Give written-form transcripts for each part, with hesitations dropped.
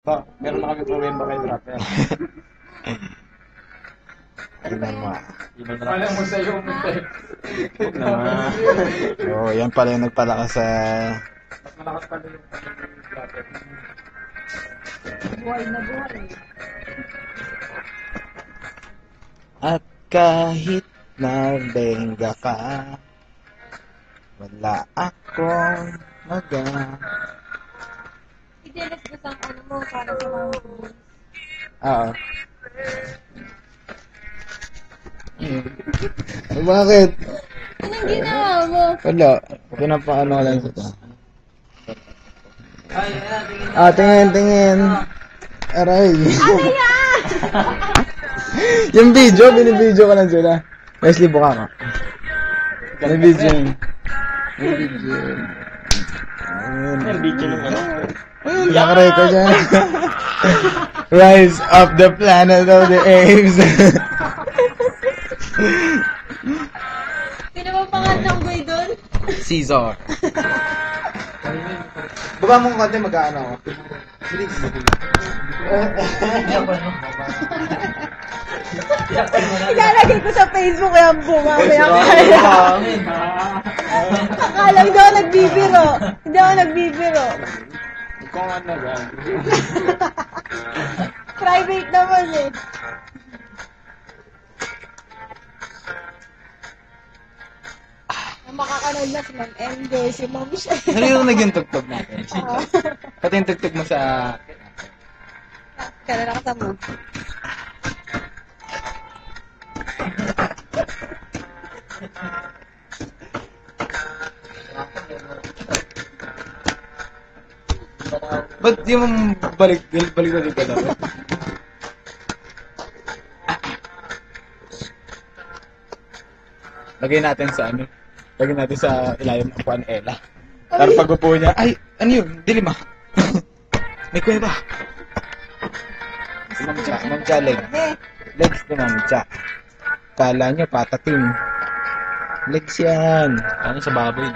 Pa, meron na kami problema kay Rapper. Tingnan mo. Alam mo sa'yo, Mr. Huwag naman. Oo, yan pala yung nagpalakas sa... Mas malakas pa rin yung Rapper. Buhay na buhay. At kahit nabenga ka, wala akong I-delete mo sa ano mo para sa mga rules. Oo. Bakit? Anong ginawa mo? Wala. Pinapaano ko lang ito. Tingin. Aray. Ano yan? Yung video, binibideo ko lang sila. Wesley, buka ka. May video yun. May video yun. May video naman. Nakarecord yan. Rise of the Planet of the Apes. Sino ba pangalan ng boy doon? Caesar. Baba mo konti, mag-ano ako. Ilalagay ko sa Facebook yung bumamaya kaya. Akala hindi ako nagbibiro. Hindi ako nagbibiro. Kung ano ba? Private naman eh. Ang makakanood na si Ma'am MJ, si Ma'am Shea. Narinig yung tugtog natin. Pati yung tugtog mo sa... Kaya nakasama. Ba't di mo balik ka daw? Lagay natin sa ano? Lagay natin sa ilalim ng Juan Ella. Para pag upo niya, ay, ano yun? Dilim ah. May kuweba. Si Ma'am Cha, legs ni Ma'am Cha. Kala nyo, patatim. Legs yan. Ano sa baboy?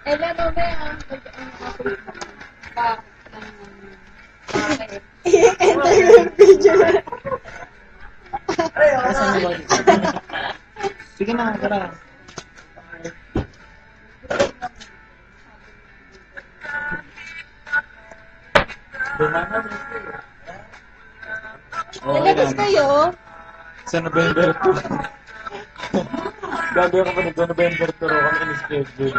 Ella, no ba yung bakit? Enter yung video na. Sige na, tara. Nalabas kayo? Sa November 2. Gagawin ka pa nito, November 2 kami in-schedule.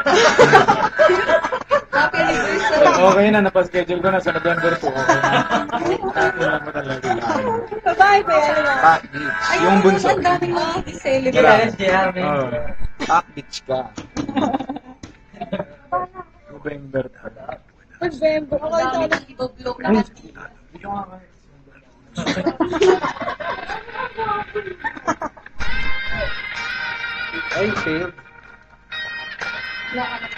Happy anniversary. Okay na, napaschedule ko na sa November 2. Okay na. Kailan mo talaga. Babae pa yan naman. Pack Beach. Yung bunso. Ang daming mga celebrate. Oh. Pack Beach ka. November 2. November. Ako ito lang iboblock na kasi. Ay, failed. Wala ka na.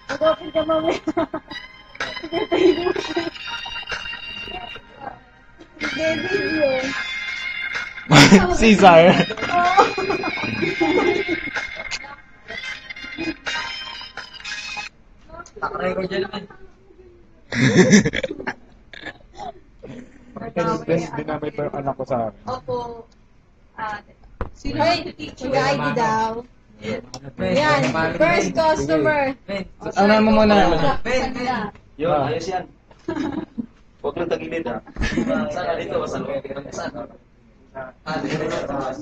Mag-open ka mamaya. Hindi, video. Caesar. Nakarecord dyan naman. Dinamay pa yung anak ko sa akin. Opo. Sino yung teacher? Mag-ID daw. Yan, first customer. Ano mo muna? Yun, ayos yan. Huwag lang tagilid ha. Saan ka dito? Saan ka dito? Saan? Dito sa taas.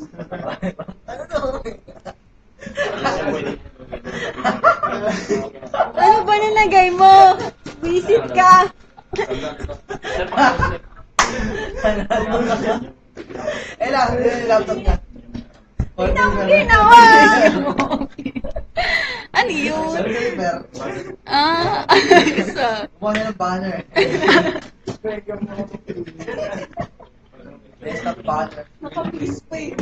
Ano ba nilagay mo? Visit ka. Laptop ka. Ginawa! Ano yun? Isa. Buwan na ng banner. Desktop banner. Nakaplis pa eh.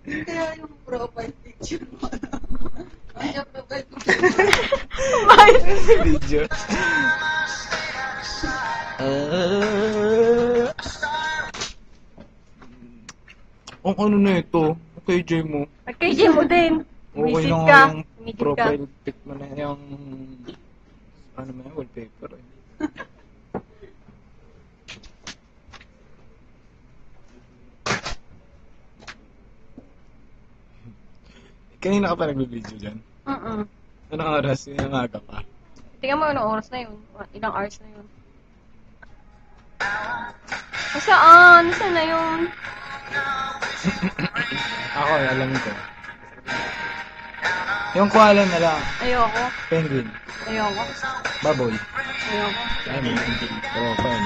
Kaya yung profile pic Video. Ang ano na ito? Okay, J mo. Nag-KJ mo din. Okay Visit na ka. nga yung Visit ka. profile pic mo na yung... Ano mo yung wallpaper eh. Kanina ka pa nag-video dyan. Anong oras? Yung aga pa. Tingnan mo anong oras na yun. Ilang hours na yun. Saan? Saan na yun? Ako, alam ko. Yung koala na lang. Ayoko. Penguin. Ayoko. Baboy. Ayoko. Ay, may Oo, fine.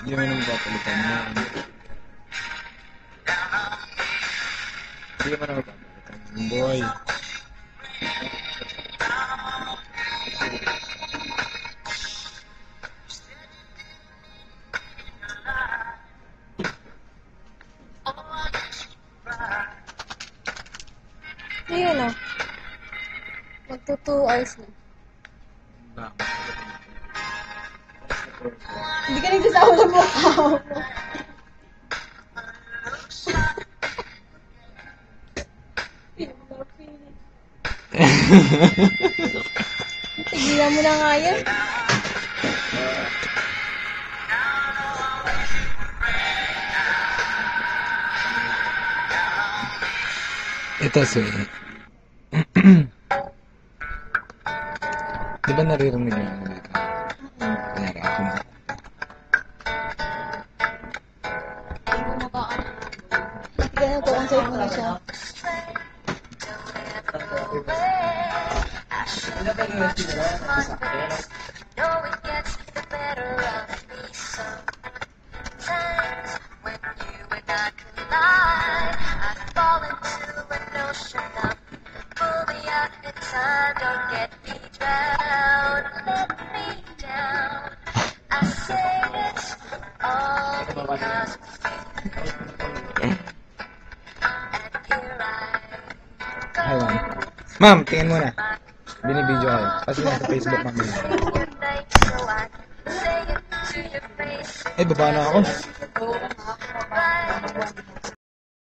Hindi mo naman papalitan yan. Hindi mo naman papalitan yan, boy. Ayun o. Magto 2 hours na. Hindi ka nagsasawa ng mukha mo. Tigilan mo na nga yan. Ito si... Di ba naririnig yung ano dito? Kanyari ako mo. Ganyan ko, concert mo na siya. Hi, ma'am. Ma'am, tingin mo na. Binibidyo ako. Kasi nasa Facebook mamaya. Eh, baba na ako.